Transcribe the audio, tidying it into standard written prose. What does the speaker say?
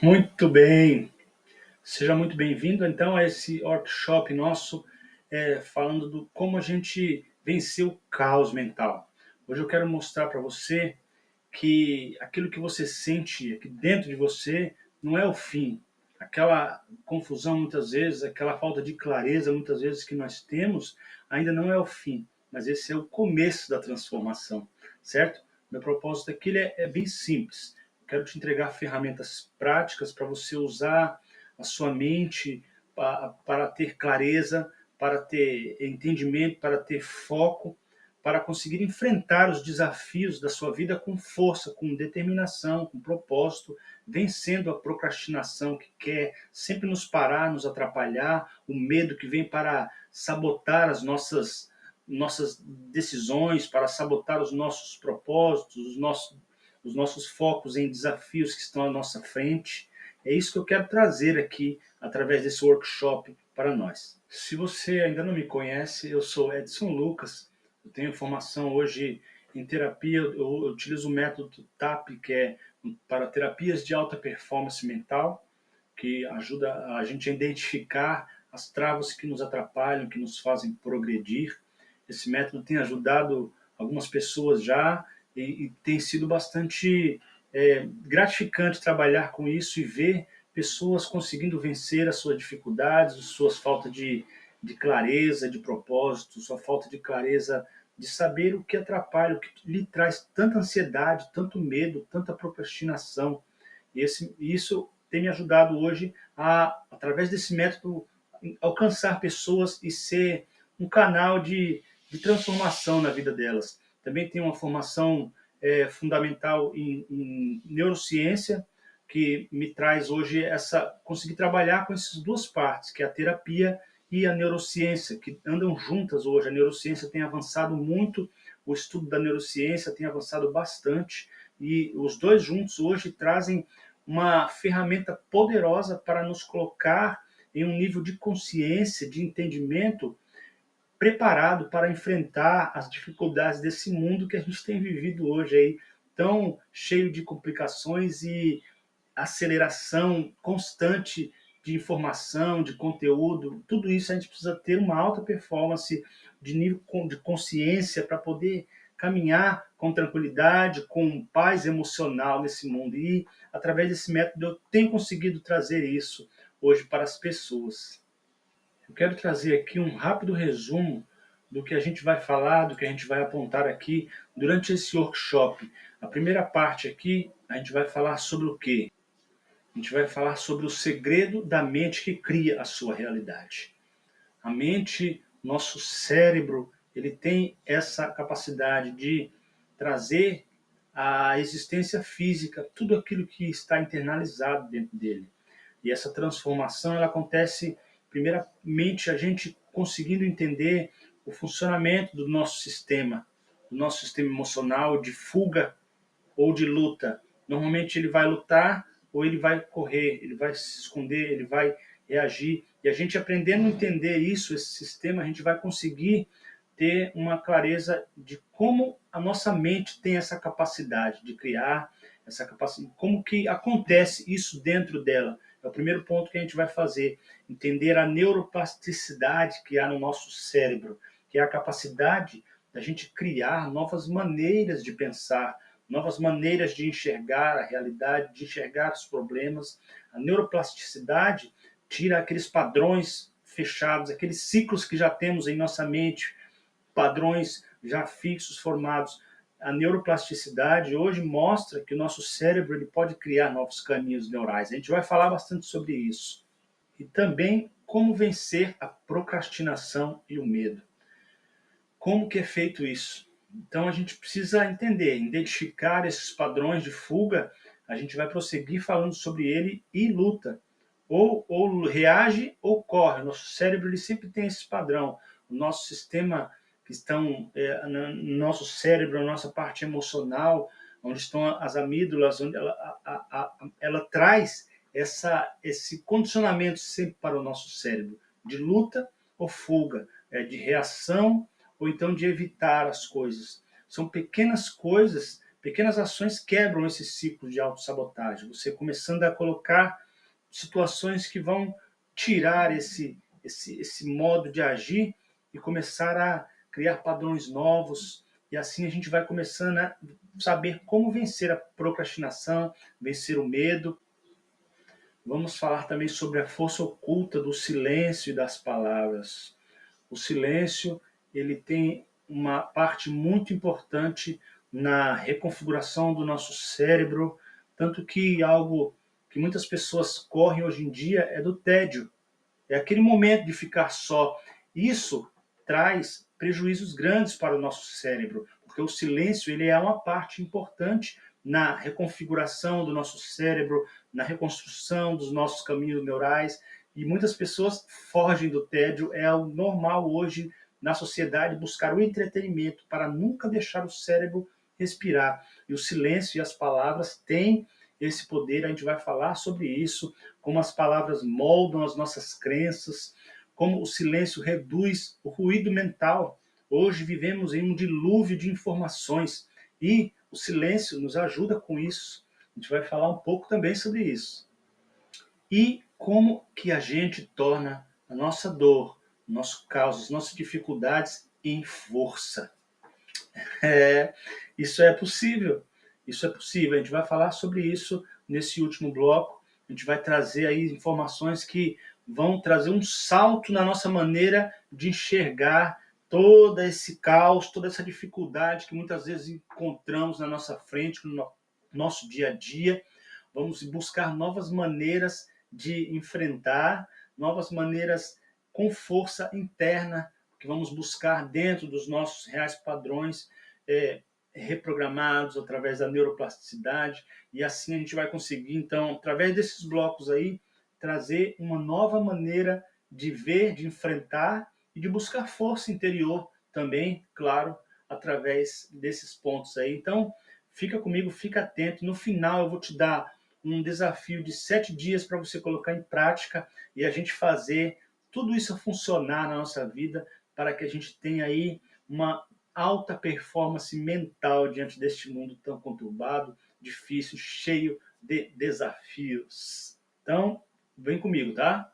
Muito bem, seja muito bem-vindo então a esse workshop nosso, falando do como a gente vencer o caos mental. Hoje eu quero mostrar para você que aquilo que você sente aqui dentro de você não é o fim. Aquela confusão muitas vezes, aquela falta de clareza muitas vezes que nós temos, ainda não é o fim, mas esse é o começo da transformação, certo? Meu propósito aqui é bem simples. Eu quero te entregar ferramentas práticas para você usar a sua mente para ter clareza, para ter entendimento, para ter foco, para conseguir enfrentar os desafios da sua vida com força, com determinação, com propósito, vencendo a procrastinação que quer sempre nos parar, nos atrapalhar, o medo que vem para sabotar as nossas decisões, para sabotar os nossos propósitos, os nossos focos em desafios que estão à nossa frente. É isso que eu quero trazer aqui através desse workshop para nós. Se você ainda não me conhece, eu sou Edson Lucas. Eu tenho formação hoje em terapia, eu utilizo o método TAP, que é para terapias de alta performance mental, que ajuda a gente a identificar as travas que nos atrapalham, que nos fazem progredir. Esse método tem ajudado algumas pessoas já e tem sido bastante gratificante trabalhar com isso e ver pessoas conseguindo vencer as suas dificuldades, suas faltas de clareza, de propósito, sua falta de clareza de saber o que atrapalha, o que lhe traz tanta ansiedade, tanto medo, tanta procrastinação. Isso tem me ajudado hoje a, através desse método, alcançar pessoas e ser um canal de transformação na vida delas. Também tenho uma formação fundamental em neurociência, que me traz hoje conseguir trabalhar com essas duas partes, que é a terapia e a neurociência, que andam juntas hoje. A neurociência tem avançado muito, o estudo da neurociência tem avançado bastante, e os dois juntos hoje trazem uma ferramenta poderosa para nos colocar em um nível de consciência, de entendimento, preparado para enfrentar as dificuldades desse mundo que a gente tem vivido hoje aí, tão cheio de complicações e aceleração constante de informação, de conteúdo. Tudo isso a gente precisa ter uma alta performance de nível de consciência para poder caminhar com tranquilidade, com paz emocional nesse mundo. E através desse método eu tenho conseguido trazer isso hoje para as pessoas. Eu quero trazer aqui um rápido resumo do que a gente vai falar, do que a gente vai apontar aqui durante esse workshop. A primeira parte aqui, a gente vai falar sobre o quê? A gente vai falar sobre o segredo da mente que cria a sua realidade. A mente, nosso cérebro, ele tem essa capacidade de trazer à existência física tudo aquilo que está internalizado dentro dele. E essa transformação ela acontece, primeiramente, a gente conseguindo entender o funcionamento do nosso sistema emocional de fuga ou de luta. Normalmente ele vai lutar ou ele vai correr, ele vai se esconder, ele vai reagir. E a gente aprendendo a entender isso, esse sistema, a gente vai conseguir ter uma clareza de como a nossa mente tem essa capacidade de criar, essa capacidade, como que acontece isso dentro dela. É o primeiro ponto que a gente vai fazer, entender a neuroplasticidade que há no nosso cérebro, que é a capacidade da gente criar novas maneiras de pensar, novas maneiras de enxergar a realidade, de enxergar os problemas. A neuroplasticidade tira aqueles padrões fechados, aqueles ciclos que já temos em nossa mente, padrões já fixos, formados. A neuroplasticidade hoje mostra que o nosso cérebro ele pode criar novos caminhos neurais. A gente vai falar bastante sobre isso. E também como vencer a procrastinação e o medo. Como que é feito isso? Então a gente precisa entender, identificar esses padrões de fuga, a gente vai prosseguir falando sobre ele e luta. Ou reage ou corre. O nosso cérebro ele sempre tem esse padrão. O nosso sistema que estão no nosso cérebro, a nossa parte emocional, onde estão as amígdalas, onde ela traz esse condicionamento sempre para o nosso cérebro, de luta ou fuga, de reação ou então de evitar as coisas. São pequenas coisas, Pequenas ações quebram esse ciclo de autossabotagem. Você começando a colocar situações que vão tirar esse modo de agir e começar a criar padrões novos. E assim a gente vai começando a saber como vencer a procrastinação, vencer o medo. Vamos falar também sobre a força oculta do silêncio e das palavras. O silêncio, ele tem uma parte muito importante na reconfiguração do nosso cérebro, tanto que algo que muitas pessoas correm hoje em dia é do tédio. É aquele momento de ficar só. Isso traz prejuízos grandes para o nosso cérebro, porque o silêncio ele é uma parte importante na reconfiguração do nosso cérebro, na reconstrução dos nossos caminhos neurais, e muitas pessoas fogem do tédio. É algo normal hoje na sociedade buscar o entretenimento para nunca deixar o cérebro respirar. E o silêncio e as palavras têm esse poder. A gente vai falar sobre isso, como as palavras moldam as nossas crenças, como o silêncio reduz o ruído mental. Hoje vivemos em um dilúvio de informações e o silêncio nos ajuda com isso. A gente vai falar um pouco também sobre isso. E como que a gente torna a nossa dor, o nosso caos, as nossas dificuldades em força. Isso é possível. Isso é possível. A gente vai falar sobre isso nesse último bloco. A gente vai trazer aí informações que vão trazer um salto na nossa maneira de enxergar todo esse caos, toda essa dificuldade que muitas vezes encontramos na nossa frente, no nosso dia a dia. Vamos buscar novas maneiras de enfrentar, novas maneiras com força interna, que vamos buscar dentro dos nossos reais padrões, reprogramados através da neuroplasticidade, e assim a gente vai conseguir, então, através desses blocos aí, trazer uma nova maneira de ver, de enfrentar e de buscar força interior também, claro, através desses pontos aí. Então, fica comigo, fica atento. No final eu vou te dar um desafio de 7 dias para você colocar em prática e a gente fazer tudo isso funcionar na nossa vida para que a gente tenha aí uma alta performance mental diante deste mundo tão conturbado, difícil, cheio de desafios. Então, vem comigo, tá?